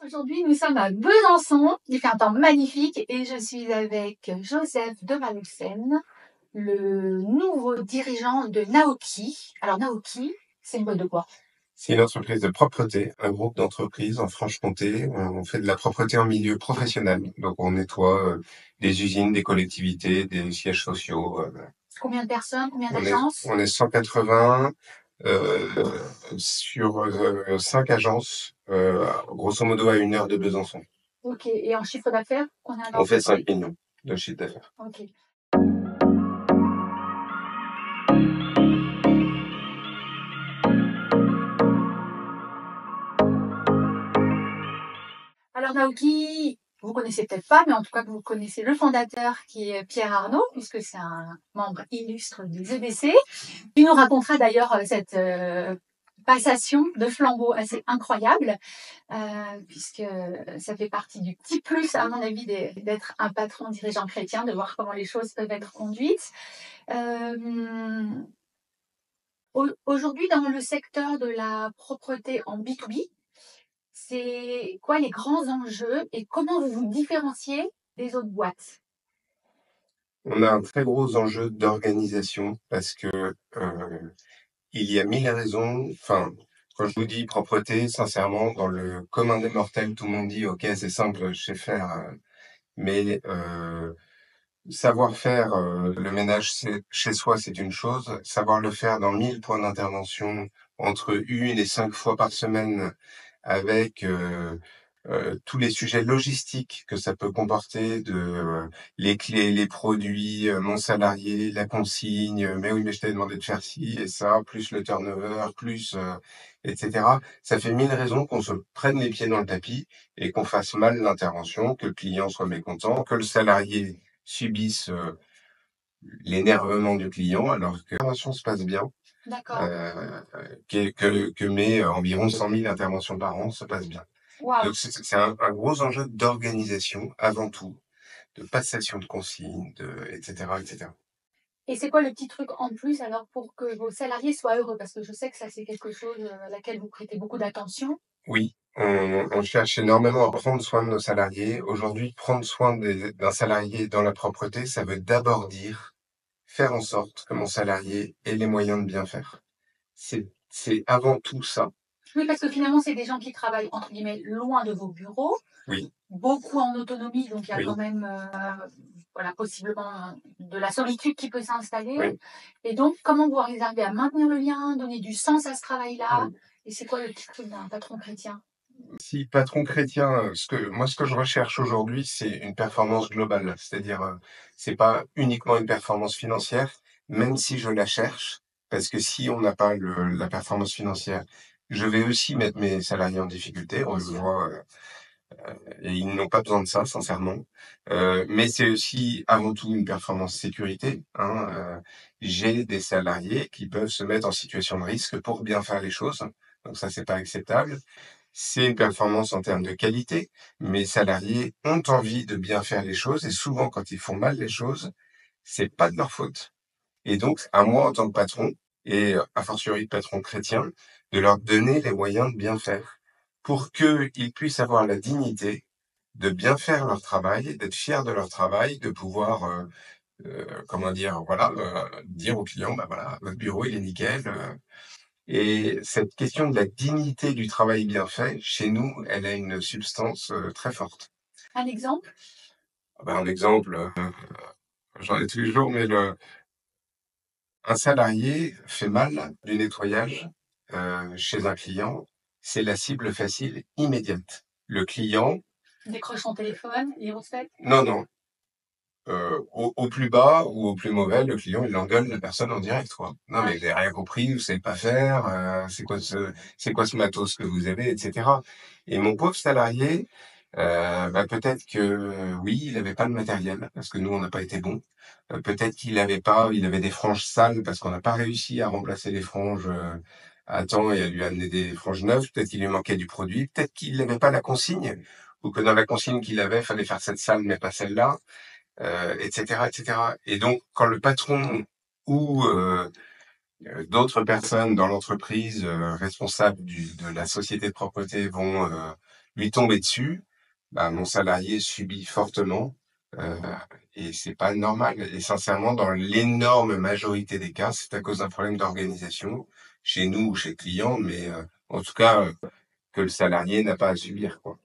Aujourd'hui, nous sommes à Besançon. Il fait un temps magnifique et je suis avec Joseph de Maluxen, le nouveau dirigeant de Naoki. Alors Naoki, c'est une boîte de quoi? C'est une entreprise de propreté, un groupe d'entreprises en Franche-Comté. On fait de la propreté en milieu professionnel. Donc on nettoie des usines, des collectivités, des sièges sociaux. Combien de personnes? Combien On est, d'agences? on est 180 euh, sur 5 agences, grosso modo à 1 heure de Besançon. Ok. Et en chiffre d'affaires, combien On fait 5 millions de chiffre d'affaires. Ok. Alors Naoki, vous connaissez peut-être pas, mais en tout cas vous connaissez le fondateur qui est Pierre Arnaud, puisque c'est un membre illustre des EDC. Il nous racontera d'ailleurs cette passation de flambeau assez incroyable, puisque ça fait partie du petit plus, à mon avis, d'être un patron dirigeant chrétien, de voir comment les choses peuvent être conduites. Aujourd'hui, dans le secteur de la propreté en B2B, c'est quoi les grands enjeux et comment vous vous différenciez des autres boîtes? On a un très gros enjeu d'organisation parce que il y a 1000 raisons. Enfin, quand je vous dis propreté, sincèrement, dans le commun des mortels, tout le monde dit, OK, c'est simple, je sais faire. Mais savoir faire le ménage chez soi, c'est une chose. Savoir le faire dans 1000 points d'intervention, entre 1 et 5 fois par semaine, avec tous les sujets logistiques que ça peut comporter, de les clés, les produits, mon salarié, la consigne, mais oui, mais je t'avais demandé de faire ci et ça, plus le turnover, plus etc. Ça fait 1000 raisons qu'on se prenne les pieds dans le tapis et qu'on fasse mal l'intervention, que le client soit mécontent, que le salarié subisse l'énervement du client, alors que l'intervention se passe bien. D'accord. Que mes environ 100 000 interventions par an se passent bien. Wow. Donc c'est un gros enjeu d'organisation avant tout, de passation de consignes, etc., etc. Et c'est quoi le petit truc en plus alors pour que vos salariés soient heureux? Parce que je sais que ça, c'est quelque chose à laquelle vous prêtez beaucoup d'attention. Oui, on cherche énormément à prendre soin de nos salariés. Aujourd'hui, prendre soin d'un salarié dans la propreté, ça veut d'abord dire faire en sorte que mon salarié ait les moyens de bien faire. C'est avant tout ça. Oui, parce que finalement, c'est des gens qui travaillent, entre guillemets, loin de vos bureaux, Oui, beaucoup en autonomie, donc il y a oui, quand même, voilà, possiblement de la solitude qui peut s'installer. oui. Et donc, comment vous arrivez à maintenir le lien, donner du sens à ce travail-là? Oui. Et c'est quoi le petit truc d'un patron chrétien? Si patron chrétien, ce que je recherche aujourd'hui, c'est une performance globale. C'est-à-dire, c'est pas uniquement une performance financière, même si je la cherche, parce que si on n'a pas la performance financière, je vais aussi mettre mes salariés en difficulté. On le voit, et ils n'ont pas besoin de ça, sincèrement. Mais c'est aussi avant tout une performance sécurité, hein. J'ai des salariés qui peuvent se mettre en situation de risque pour bien faire les choses. Donc ça, c'est pas acceptable. C'est une performance en termes de qualité. Mes salariés ont envie de bien faire les choses et souvent, quand ils font mal les choses, c'est pas de leur faute. Et donc, à moi, en tant que patron, et a fortiori patron chrétien, de leur donner les moyens de bien faire pour qu'ils puissent avoir la dignité de bien faire leur travail, d'être fiers de leur travail, de pouvoir, comment dire, voilà, dire aux clients, bah voilà, votre bureau, il est nickel. Et cette question de la dignité du travail bien fait, chez nous, elle a une substance très forte. Un exemple? Ben, un exemple, j'en ai tous les jours, mais un salarié fait mal du nettoyage chez un client, c'est la cible facile immédiate. Le client, Décroche son téléphone et on se fait. non, non, au plus bas ou au plus mauvais, le client, il engueule la personne en direct, quoi. Non, mais j'ai rien compris, vous savez pas faire, c'est quoi ce matos que vous avez, etc. Et mon pauvre salarié, bah, peut-être que oui, il avait pas le matériel, parce que nous, on n'a pas été bons. Peut-être il avait des franges sales parce qu'on n'a pas réussi à remplacer les franges à temps et à lui amener des franges neuves. Peut-être qu'il lui manquait du produit. Peut-être qu'il n'avait pas la consigne, ou que dans la consigne qu'il avait, fallait faire cette salle, mais pas celle-là, etc., etc. Et donc, quand le patron ou d'autres personnes dans l'entreprise responsables de la société de propreté vont lui tomber dessus, bah, mon salarié subit fortement, heu et c'est pas normal et sincèrement, dans l'énorme majorité des cas, c'est à cause d'un problème d'organisation, chez nous ou chez le client, mais en tout cas, que le salarié n'a pas à subir, quoi.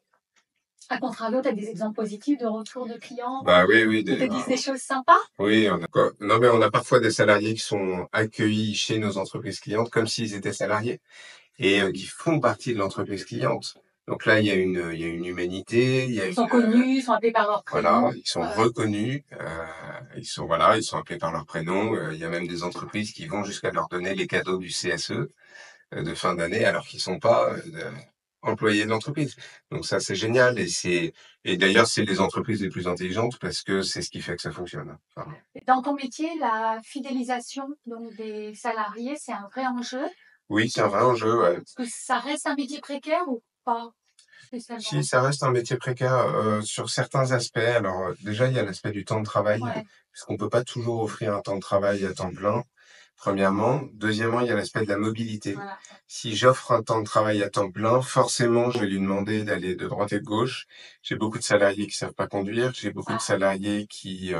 À contrario, tu as des exemples positifs de retour de clients Bah, oui, oui, qui te disent des choses sympas? oui, on a quoi non, mais on a parfois des salariés qui sont accueillis chez nos entreprises clientes comme s'ils étaient salariés et qui font partie de l'entreprise cliente. Donc là, il y a une humanité, il y a Ils une, sont connus, ils sont appelés par leur voilà, prénom. ils sont reconnus, ils sont appelés par leur prénom. Il y a même des entreprises qui vont jusqu'à leur donner les cadeaux du CSE de fin d'année alors qu'ils sont pas employés de l'entreprise. Donc ça, c'est génial et d'ailleurs, c'est les entreprises les plus intelligentes parce que c'est ce qui fait que ça fonctionne. Enfin, Dans ton métier, la fidélisation donc des salariés, c'est un vrai enjeu. oui, c'est un vrai enjeu, ouais. Est-ce que ça reste un métier précaire ou pas Si, spécialement? ça reste un métier précaire, sur certains aspects. Alors, déjà, il y a l'aspect du temps de travail, Ouais, puisqu'on peut pas toujours offrir un temps de travail à temps plein, premièrement. Deuxièmement, il y a l'aspect de la mobilité. voilà. Si j'offre un temps de travail à temps plein, forcément, je vais lui demander d'aller de droite et de gauche. J'ai beaucoup de salariés qui savent pas conduire, j'ai beaucoup de salariés qui,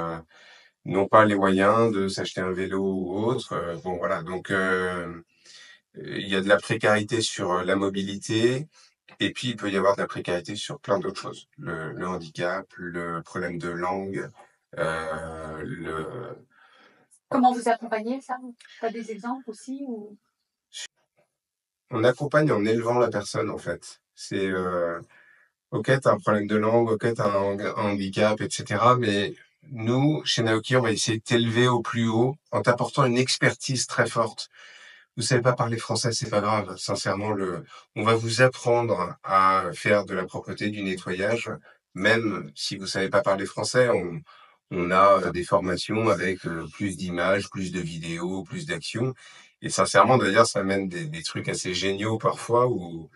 n'ont pas les moyens de s'acheter un vélo ou autre, bon voilà, donc il y a de la précarité sur, la mobilité et puis il peut y avoir de la précarité sur plein d'autres choses. Le handicap, le problème de langue, le Comment vous accompagnez ça? Tu as des exemples aussi ou on accompagne en élevant la personne, en fait. C'est, OK, tu as un problème de langue, OK, tu as un handicap et cetera, mais nous, chez Naoki, on va essayer de t'élever au plus haut en t'apportant une expertise très forte. Vous savez pas parler français, c'est pas grave. Sincèrement, on va vous apprendre à faire de la propreté, du nettoyage, même si vous savez pas parler français. On a des formations avec plus d'images, plus de vidéos, plus d'actions. Et sincèrement, d'ailleurs, ça amène des trucs assez géniaux parfois où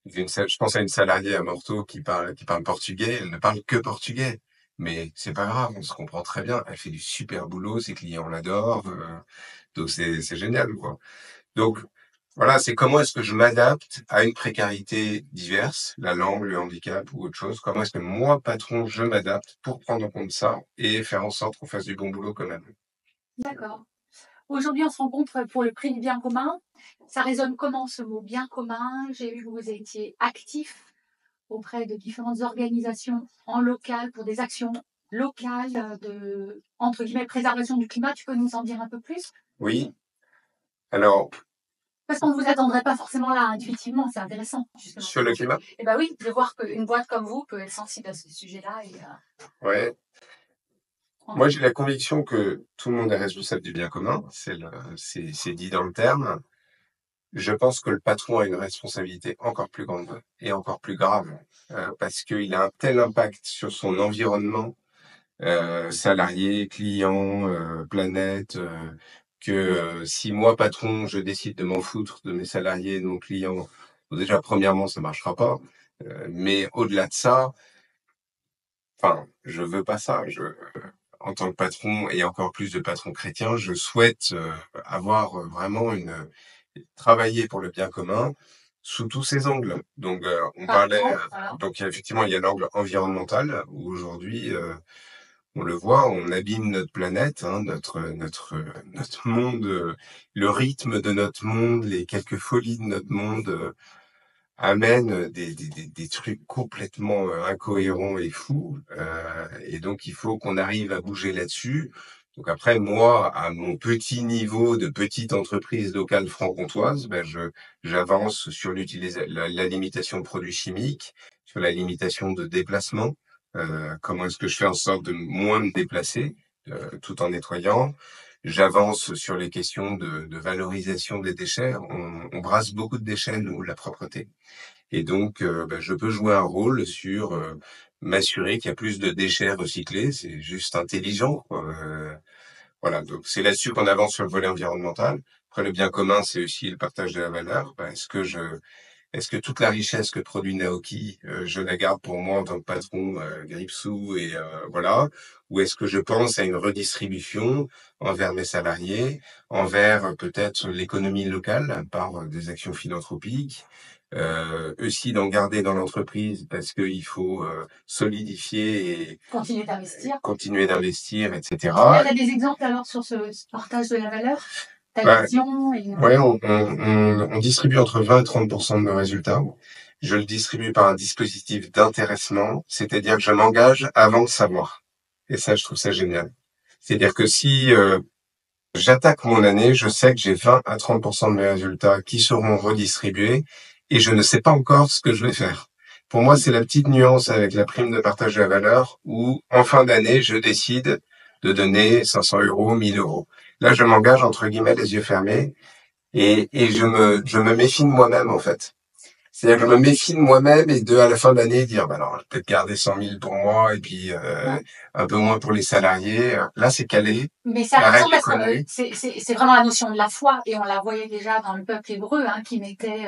je pense à une salariée à Morteau qui parle portugais. Elle ne parle que portugais. Mais c'est pas grave, on se comprend très bien. Elle fait du super boulot, ses clients l'adorent. Donc c'est génial, quoi. Donc voilà, c'est comment est-ce que je m'adapte à une précarité diverse, la langue, le handicap ou autre chose. Comment est-ce que moi, patron, je m'adapte pour prendre en compte ça et faire en sorte qu'on fasse du bon boulot quand même. d'accord. Aujourd'hui, on se rencontre pour le prix du bien commun. Ça résonne comment ce mot bien commun? J'ai vu que vous étiez actif auprès de différentes organisations en local pour des actions locales de, entre guillemets, préservation du climat. Tu peux nous en dire un peu plus? Oui. Alors, Parce qu'on ne vous attendrait pas forcément là, intuitivement, c'est intéressant, justement. sur le climat, Et bah oui, de voir qu'une boîte comme vous peut être sensible à ce sujet-là et ouais. Moi, j'ai la conviction que tout le monde est responsable du bien commun. C'est dit dans le terme. Je pense que le patron a une responsabilité encore plus grande et encore plus grave, parce qu'il a un tel impact sur son environnement salariés, clients, planète, que si moi, patron, je décide de m'en foutre de mes salariés, de mon client, bon, déjà, premièrement, ça marchera pas. Mais au-delà de ça, enfin, je veux pas ça. En tant que patron et encore plus de patron chrétien, je souhaite avoir vraiment travailler pour le bien commun sous tous ses angles. Donc, on par parlait, exemple, voilà. donc effectivement, il y a l'angle environnemental où aujourd'hui, on le voit, on abîme notre planète, hein, notre monde, le rythme de notre monde, les quelques folies de notre monde amènent des trucs complètement incohérents et fous. Et donc, il faut qu'on arrive à bouger là-dessus. Donc après, moi, à mon petit niveau de petite entreprise locale franc-comtoise, ben j'avance sur la limitation de produits chimiques, sur la limitation de déplacement. Comment est-ce que je fais en sorte de moins me déplacer tout en nettoyant? J'avance sur les questions de valorisation des déchets. On brasse beaucoup de déchets, nous, la propreté. Et donc, je peux jouer un rôle sur m'assurer qu'il y a plus de déchets recyclés. C'est juste intelligent, quoi. Voilà, donc c'est là-dessus qu'on avance sur le volet environnemental. Après, le bien commun, c'est aussi le partage de la valeur. Est-ce que toute la richesse que produit Naoki, je la garde pour moi en tant que patron, grippe-sous et voilà, ou est-ce que je pense à une redistribution envers mes salariés, envers peut-être l'économie locale par des actions philanthropiques, aussi d'en garder dans l'entreprise parce qu'il faut solidifier et continuer d'investir, etc. Là, tu as des exemples alors sur ce partage de la valeur, ta vision et... Ouais, on distribue entre 20 et 30% de nos résultats. Je le distribue par un dispositif d'intéressement, c'est-à-dire que je m'engage avant de savoir. Et ça, je trouve ça génial. C'est-à-dire que si j'attaque mon année, je sais que j'ai 20 à 30% de mes résultats qui seront redistribués et je ne sais pas encore ce que je vais faire. Pour moi, c'est la petite nuance avec la prime de partage de la valeur où, en fin d'année, je décide de donner 500 €, 1000 €. Là, je m'engage, entre guillemets, les yeux fermés et je me méfie de moi-même, en fait. C'est-à-dire que je me méfie de moi-même et à la fin de l'année, dire, bah non, je vais peut-être garder 100 000 pour moi et puis un peu moins pour les salariés. Là, c'est calé. Mais ça ressemble parce que c'est vraiment la notion de la foi et on la voyait déjà dans le peuple hébreu qui mettait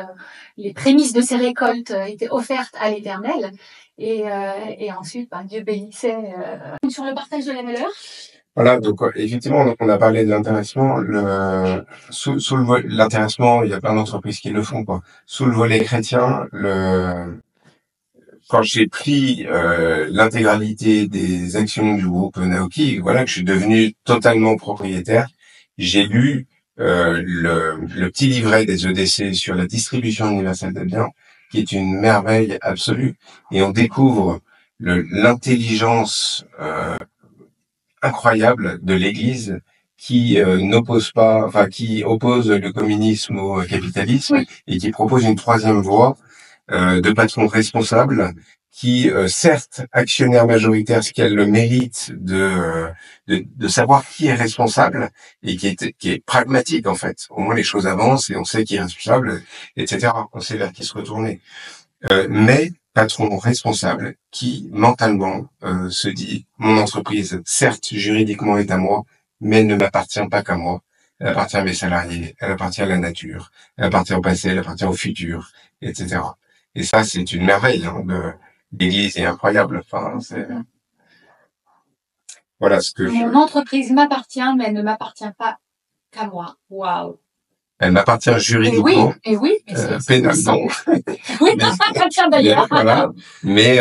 les prémices de ses récoltes étaient offertes à l'Éternel et ensuite Dieu bénissait sur le partage de la valeur. Voilà, donc effectivement, on a parlé de l'intéressement. Sous l'intéressement, il y a plein d'entreprises qui le font, quoi. Sous le volet chrétien, quand j'ai pris l'intégralité des actions du groupe Naoki, voilà, que je suis devenu totalement propriétaire, j'ai lu le petit livret des EDC sur la distribution universelle des biens, qui est une merveille absolue, et on découvre l'intelligence incroyable de l'Église qui n'oppose pas, enfin qui oppose le communisme au capitalisme et qui propose une troisième voie de patrons responsables qui, certes, actionnaire majoritaire, ce qui a le mérite de savoir qui est responsable et qui est pragmatique en fait. Au moins les choses avancent et on sait qui est responsable, etc. On sait vers qui se retourner. Mais patron responsable qui mentalement se dit mon entreprise certes juridiquement est à moi mais ne m'appartient pas qu'à moi, elle appartient à mes salariés, elle appartient à la nature, elle appartient au passé, elle appartient au futur, etc. Et ça c'est une merveille l'Église est incroyable. Enfin voilà ce que mon entreprise m'appartient mais elle ne m'appartient pas qu'à moi. Waouh. Elle m'appartient juridiquement. Et oui, pénalement. Oui, tiens d'ailleurs. Voilà. Mais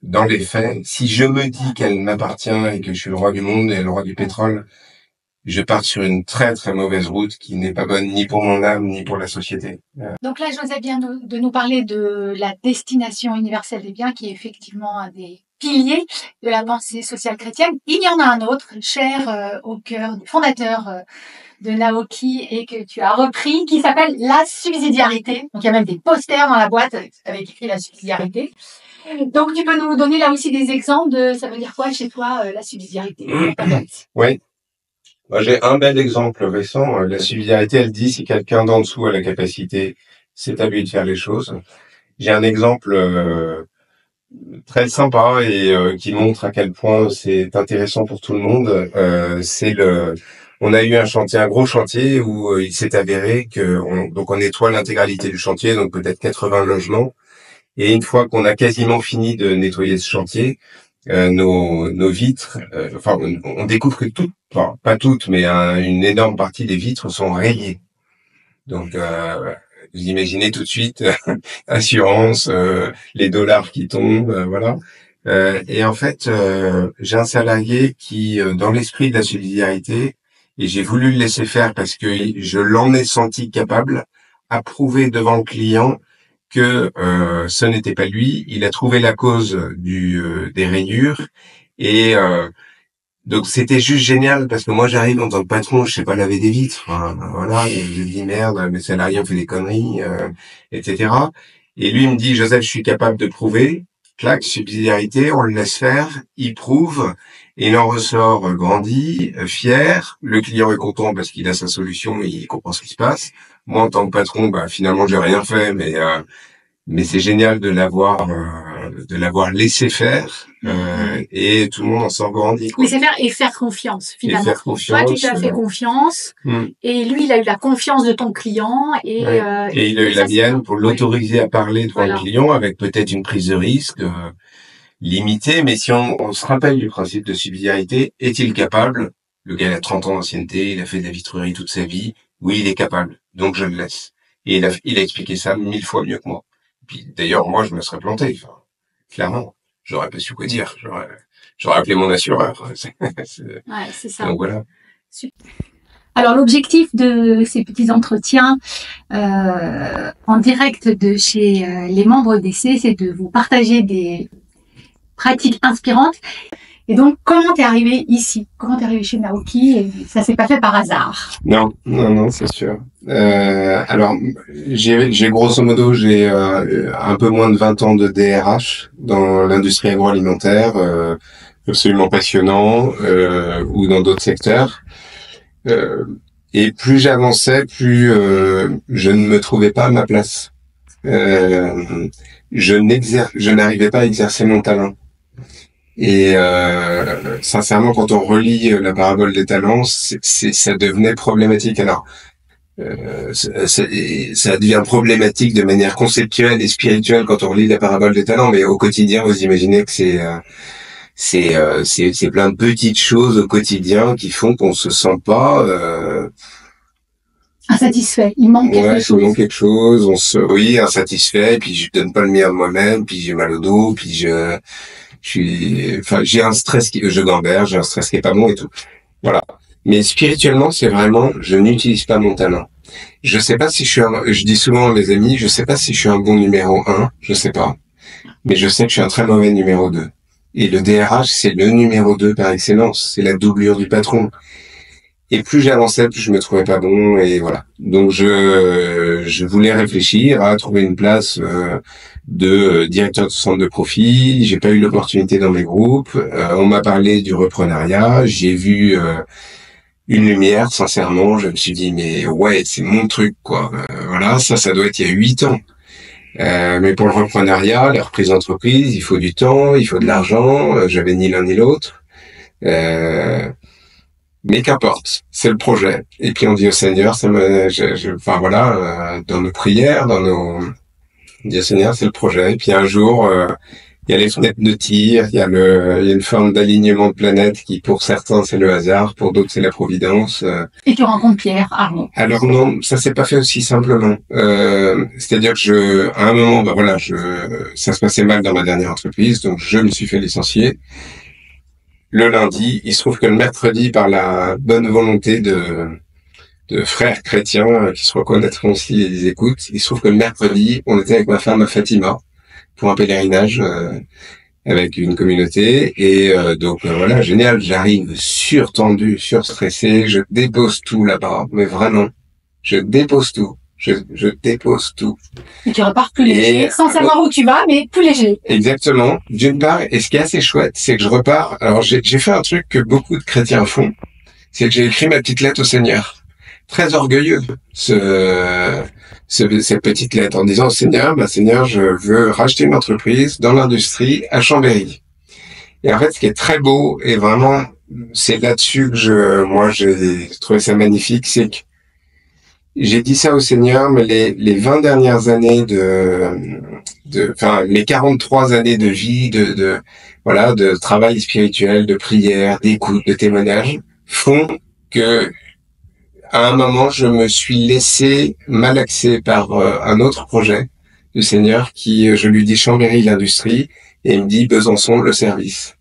dans les faits, si je me dis qu'elle m'appartient et que je suis le roi du monde et le roi du pétrole, je pars sur une très très mauvaise route qui n'est pas bonne ni pour mon âme ni pour la société. Donc là, Joseph vient de nous parler de la destination universelle des biens, qui est effectivement un des piliers de la pensée sociale chrétienne. Il y en a un autre, cher au cœur du fondateur de Naoki et que tu as repris, qui s'appelle la subsidiarité. Donc il y a même des posters dans la boîte avec écrit la subsidiarité. Donc tu peux nous donner là aussi des exemples de ça veut dire quoi chez toi la subsidiarité? Oui. Moi, j'ai un bel exemple récent. La subsidiarité, elle dit si quelqu'un d'en dessous a la capacité, c'est à lui de faire les choses. J'ai un exemple très sympa et qui montre à quel point c'est intéressant pour tout le monde. On a eu un gros chantier où il s'est avéré donc on nettoie l'intégralité du chantier, donc peut-être 80 logements. Et une fois qu'on a quasiment fini de nettoyer ce chantier, nos vitres, on découvre que pas toutes, mais une énorme partie des vitres sont rayées. Donc, vous imaginez tout de suite assurance, les dollars qui tombent, voilà. Et en fait, j'ai un salarié qui, dans l'esprit de la subsidiarité, et j'ai voulu le laisser faire parce que je l'en ai senti capable, a prouvé devant le client que ce n'était pas lui. Il a trouvé la cause des rayures et donc c'était juste génial parce que moi j'arrive en tant que patron, je sais pas laver des vitres. Enfin, voilà, je dis merde, mes salariés ont fait des conneries, etc. Et lui il me dit Joseph, je suis capable de prouver. Clac, subsidiarité, on le laisse faire, il prouve, et il en ressort grandi, fier. Le client est content parce qu'il a sa solution et il comprend ce qui se passe. Moi en tant que patron, finalement j'ai rien fait, mais c'est génial de l'avoir laissé faire et tout le monde en sort grandi. Laisser faire et faire confiance finalement. Faire confiance, toi tu as fait confiance et lui il a eu la confiance de ton client et il a eu la mienne pour l'autoriser à parler devant le client avec peut-être une prise de risque limitée, mais si on se rappelle du principe de subsidiarité, est-il capable? Le gars il a 30 ans d'ancienneté, il a fait de la vitrerie toute sa vie, oui il est capable, donc je le laisse. Et il a expliqué ça 1000 fois mieux que moi. Puis d'ailleurs, moi, je me serais planté. Enfin, clairement, j'aurais pas su quoi dire. J'aurais appelé mon assureur. Ouais, c'est ça. Donc voilà. Alors l'objectif de ces petits entretiens en direct de chez les membres d'EC, c'est de vous partager des pratiques inspirantes. Et donc, comment t'es arrivé ici? Comment t'es arrivé chez Naoki? Et ça s'est pas fait par hasard? Non, c'est sûr. Alors, j'ai grosso modo, j'ai un peu moins de 20 ans de DRH dans l'industrie agroalimentaire, absolument passionnant, ou dans d'autres secteurs. Et plus j'avançais, plus je ne me trouvais pas à ma place. Je n'arrivais pas à exercer mon talent. Et sincèrement, quand on relit la parabole des talents, ça devenait problématique. Alors, ça devient problématique de manière conceptuelle et spirituelle quand on relit la parabole des talents, mais au quotidien, vous imaginez que c'est plein de petites choses au quotidien qui font qu'on se sent pas insatisfait. Il manque quelque chose. Il manque quelque chose. Oui, insatisfait. Puis je donne pas le meilleur de moi-même. Puis j'ai mal au dos. Puis j'ai un stress je gamberge, j'ai un stress qui est pas bon et tout. Voilà. Mais spirituellement, c'est vraiment, je n'utilise pas mon talent. Je sais pas si je dis souvent à mes amis, je sais pas si je suis un bon numéro 1, je sais pas. Mais je sais que je suis un très mauvais numéro 2. Et le DRH, c'est le numéro 2 par excellence. C'est la doublure du patron. Et plus j'avançais, plus je me trouvais pas bon, et voilà. Donc je voulais réfléchir à trouver une place de directeur de centre de profit. J'ai pas eu l'opportunité dans mes groupes. On m'a parlé du reprenariat. J'ai vu une lumière, sincèrement. Je me suis dit, mais ouais, c'est mon truc, quoi. Voilà, ça doit être il y a 8 ans. Mais pour le reprenariat, la reprise d'entreprise, il faut du temps, il faut de l'argent. J'avais ni l'un ni l'autre. Mais qu'importe, c'est le projet. Et puis on dit au Seigneur, enfin voilà, dans nos prières, on dit au Seigneur, c'est le projet. Et puis un jour, il y a les fenêtres de tir, il y a une forme d'alignement de planètes qui, pour certains, c'est le hasard, pour d'autres, c'est la providence. Et tu rencontres Pierre Arnaud. Alors non, ça s'est pas fait aussi simplement. C'est-à-dire que à un moment, ça se passait mal dans ma dernière entreprise, donc je me suis fait licencier. Le lundi, il se trouve que le mercredi, par la bonne volonté de frères chrétiens qui se reconnaîtront si ils écoutent, il se trouve que le mercredi, on était avec ma femme à Fatima pour un pèlerinage avec une communauté. Et donc voilà, génial, j'arrive surtendu, surstressé, je dépose tout là-bas, mais vraiment, je dépose tout. Je dépose tout. Et tu repars plus léger, sans savoir où tu vas, mais plus léger. Exactement. D'une part, et ce qui est assez chouette, c'est que je repars. Alors, j'ai fait un truc que beaucoup de chrétiens font, c'est que j'ai écrit ma petite lettre au Seigneur. Très orgueilleux, cette petite lettre, en disant, Seigneur, je veux racheter une entreprise dans l'industrie à Chambéry. Et en fait, ce qui est très beau, et vraiment, c'est là-dessus que j'ai trouvé ça magnifique, c'est que j'ai dit ça au Seigneur, mais les 20 dernières années les 43 années de vie, de travail spirituel, de prière, d'écoute, de témoignage, font que, à un moment, je me suis laissé malaxer par un autre projet du Seigneur qui, je lui dis Chambéry l'industrie, et il me dit Besançon le service.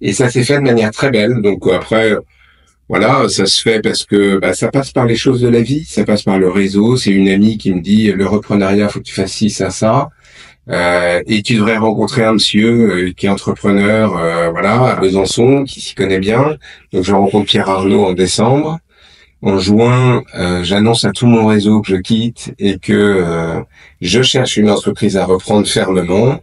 Et ça s'est fait de manière très belle, donc après... Voilà, ça se fait parce que ça passe par les choses de la vie, ça passe par le réseau. C'est une amie qui me dit le reprenariat, faut que tu fasses ci, ça, et tu devrais rencontrer un monsieur qui est entrepreneur, à Besançon, qui s'y connaît bien. Donc je rencontre Pierre Arnaud en décembre. En juin, j'annonce à tout mon réseau que je quitte et que je cherche une entreprise à reprendre fermement.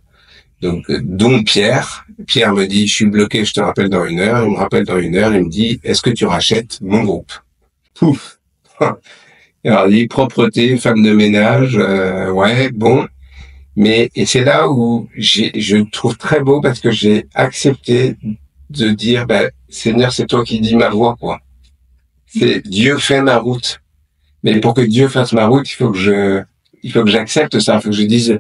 Donc, dont Pierre me dit, je suis bloqué, je te rappelle dans 1 heure. Il me rappelle dans 1 heure, il me dit, est-ce que tu rachètes mon groupe? Pouf. Alors, il dit, propreté, femme de ménage, ouais, bon. Et c'est là où je trouve très beau parce que j'ai accepté de dire, Seigneur, c'est toi qui dis ma voix, quoi. C'est Dieu fait ma route. Mais pour que Dieu fasse ma route, il faut que j'accepte ça, il faut que je dise,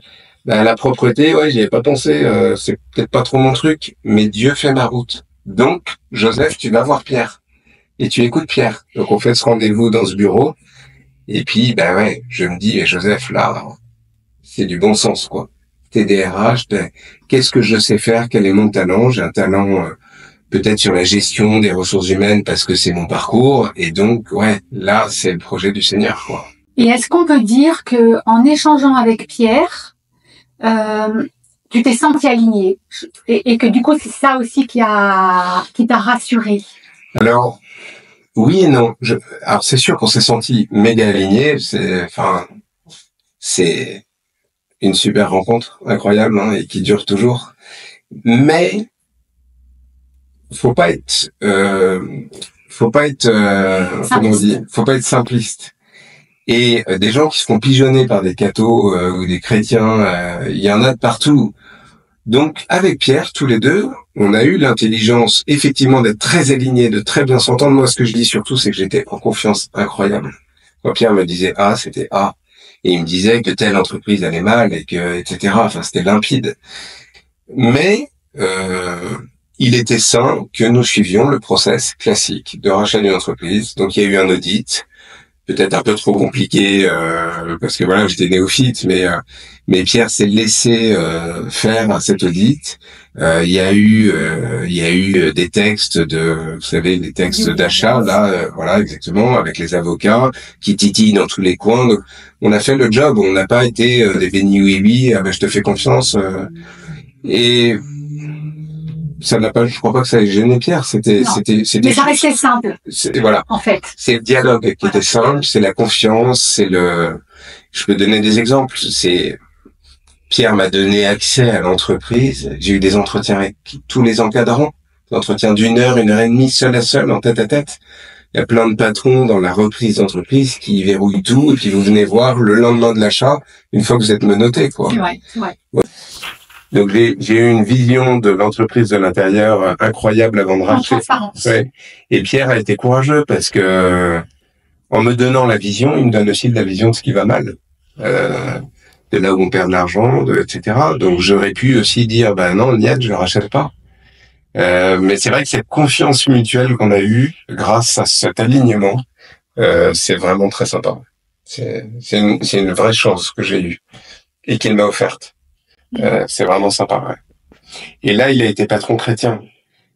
la propreté, ouais, j'y avais pas pensé, c'est peut-être pas trop mon truc, mais Dieu fait ma route. Donc, Joseph, tu vas voir Pierre. Et tu écoutes Pierre. Donc, on fait ce rendez-vous dans ce bureau. Et puis, ben ouais, je me dis, mais Joseph, là, c'est du bon sens, quoi. T'es DRH, qu'est-ce que je sais faire? Quel est mon talent? J'ai un talent peut-être sur la gestion des ressources humaines parce que c'est mon parcours. Et donc, ouais, là, c'est le projet du Seigneur, quoi. Et est-ce qu'on peut dire que en échangeant avec Pierre, tu t'es senti aligné et que du coup c'est ça aussi qui t'a rassuré? Alors oui et non. Alors c'est sûr qu'on s'est senti méga aligné. C'est une super rencontre incroyable hein, et qui dure toujours. Mais faut pas être comment on dit, faut pas être simpliste. Et des gens qui se font pigeonner par des cathos ou des chrétiens, il y en a de partout. Donc, avec Pierre, tous les deux, on a eu l'intelligence, effectivement, d'être très alignés, de très bien s'entendre. Moi, ce que je dis surtout, c'est que j'étais en confiance incroyable. Quand Pierre me disait A, c'était A. Et il me disait que telle entreprise allait mal et que, etc. Enfin, c'était limpide. Mais, il était sain que nous suivions le process classique de rachat d'une entreprise. Donc, il y a eu un audit. Peut-être un peu trop compliqué parce que voilà j'étais néophyte mais Pierre s'est laissé faire cet audit. Il y a eu des textes vous savez des textes d'achat là voilà exactement avec les avocats qui titillent dans tous les coins. Donc, on a fait le job, on n'a pas été des bénis oui ah ben je te fais confiance et ça n'a pas, je crois pas que ça ait gêné Pierre. C'était. Mais ça restait simple. Voilà. En fait. C'est le dialogue qui était simple, c'est la confiance, je peux donner des exemples. Pierre m'a donné accès à l'entreprise. J'ai eu des entretiens avec tous les encadrants. D'entretien d'1 heure, 1 heure et demie, seul à seul, en tête à tête. Il y a plein de patrons dans la reprise d'entreprise qui verrouillent tout et puis vous venez voir le lendemain de l'achat, une fois que vous êtes menotté, quoi. C'est vrai, c'est vrai. Ouais. Donc j'ai eu une vision de l'entreprise de l'intérieur incroyable avant de racheter. Ouais. Et Pierre a été courageux parce que en me donnant la vision, il me donne aussi de la vision de ce qui va mal, de là où on perd de l'argent, etc. Donc j'aurais pu aussi dire ben non, niet, je rachète pas. Mais c'est vrai que cette confiance mutuelle qu'on a eue grâce à cet alignement, c'est vraiment très sympa. C'est une vraie chance que j'ai eue et qu'il m'a offerte. C'est vraiment sympa, ouais. Et là, il a été patron chrétien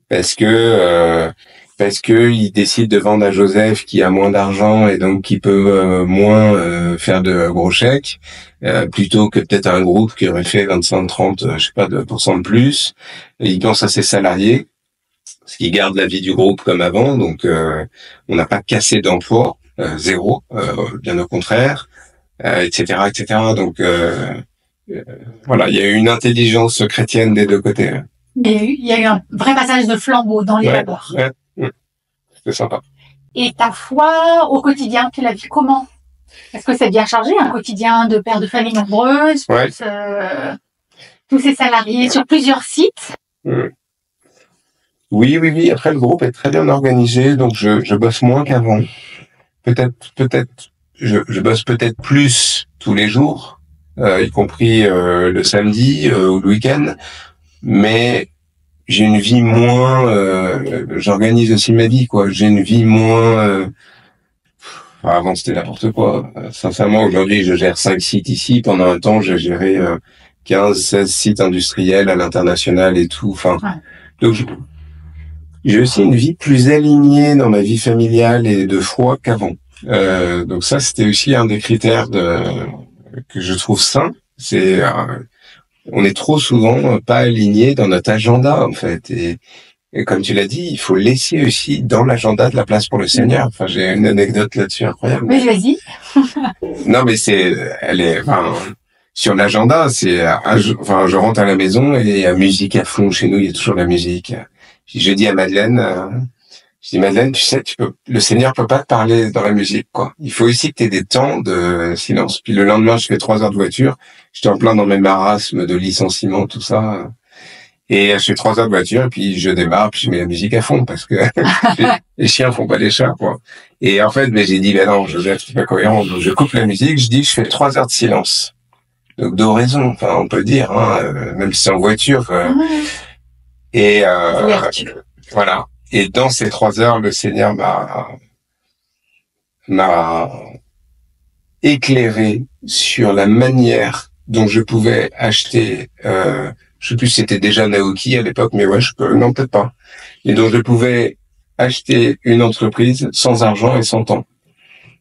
parce que il décide de vendre à Joseph qui a moins d'argent et donc qui peut moins faire de gros chèques plutôt que peut-être un groupe qui aurait fait 25, 30, je sais pas, de % de plus. Et il pense à ses salariés, parce qu'il garde la vie du groupe comme avant, donc on n'a pas cassé d'emploi, zéro, bien au contraire, etc., etc. Donc voilà, il y a eu une intelligence chrétienne des deux côtés. Il y a eu un vrai passage de flambeau dans les valeurs. Ouais. C'est sympa. Et ta foi au quotidien, tu la vis comment? Est-ce que c'est bien chargé, un quotidien de père de famille nombreuse, plus, tous ces salariés sur plusieurs sites? Oui. Après, le groupe est très bien organisé, donc je bosse moins qu'avant. Je bosse peut-être plus tous les jours. Y compris le samedi ou le week-end, mais j'ai une vie moins j'organise aussi ma vie quoi, j'ai une vie moins avant c'était n'importe quoi. Sincèrement aujourd'hui je gère 5 sites ici, pendant un temps j'ai géré 15-16 sites industriels à l'international et tout, donc j'ai aussi une vie plus alignée dans ma vie familiale et de foi qu'avant. Donc ça c'était aussi un des critères que je trouve sain, c'est on est trop souvent pas aligné dans notre agenda en fait et comme tu l'as dit, il faut laisser aussi dans l'agenda de la place pour le Seigneur. Enfin, j'ai une anecdote là-dessus incroyable. Mais vas-y. Non mais sur l'agenda, je rentre à la maison et il y a musique à fond chez nous, il y a toujours la musique. Je dis à Madeleine je dis, Madeleine, tu sais, le Seigneur peut pas te parler dans la musique, quoi. Il faut aussi que tu aies des temps de silence. Puis le lendemain, je fais 3 heures de voiture. J'étais en plein dans mes marasmes de licenciement, tout ça. Et je fais 3 heures de voiture, et puis je démarre, puis je mets la musique à fond, parce que les chiens font pas les chats, quoi. Et en fait, j'ai dit, non, Joseph, c'est pas cohérent. Donc je coupe la musique, je fais 3 heures de silence. Donc d'oraison, on peut dire, même si c'est en voiture. Et voilà. Et dans ces 3 heures, le Seigneur m'a éclairé sur la manière dont je pouvais acheter, je sais plus si c'était déjà Naoki à l'époque, mais ouais, non, peut-être pas. Et dont je pouvais acheter une entreprise sans argent et sans temps.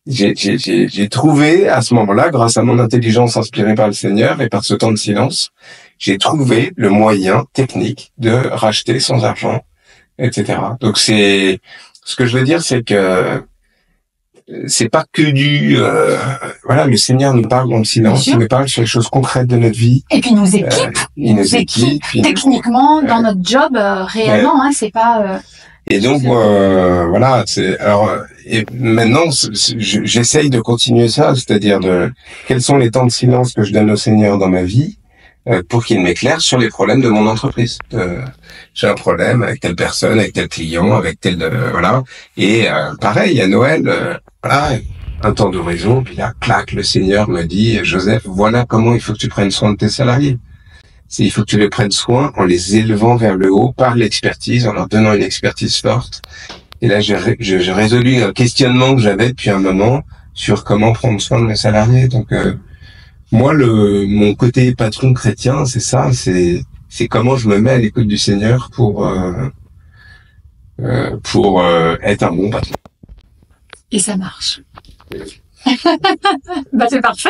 J'ai trouvé à ce moment-là, grâce à mon intelligence inspirée par le Seigneur et par ce temps de silence, j'ai trouvé le moyen technique de racheter sans argent, etc. Donc ce que je veux dire, c'est que c'est pas que voilà, le Seigneur nous parle dans le silence, il nous parle sur les choses concrètes de notre vie. Et puis il nous équipe. Il nous équipe techniquement dans notre job réellement, hein, c'est pas. Et donc voilà, et maintenant j'essaye de continuer ça, c'est-à-dire quels sont les temps de silence que je donne au Seigneur dans ma vie pour qu'il m'éclaire sur les problèmes de mon entreprise. J'ai un problème avec telle personne, avec tel client, avec tel voilà. Et pareil à Noël, voilà, un temps d'horizon, puis là, clac, le Seigneur me dit, Joseph, voilà comment il faut que tu prennes soin de tes salariés. Il faut que tu les prennes soin en les élevant vers le haut par l'expertise, en leur donnant une expertise forte. Et là, j'ai résolu un questionnement que j'avais depuis un moment sur comment prendre soin de mes salariés. Donc, moi, mon côté patron chrétien, c'est ça, c'est comment je me mets à l'écoute du Seigneur pour être un bon patron. Et ça marche. Bah, c'est parfait.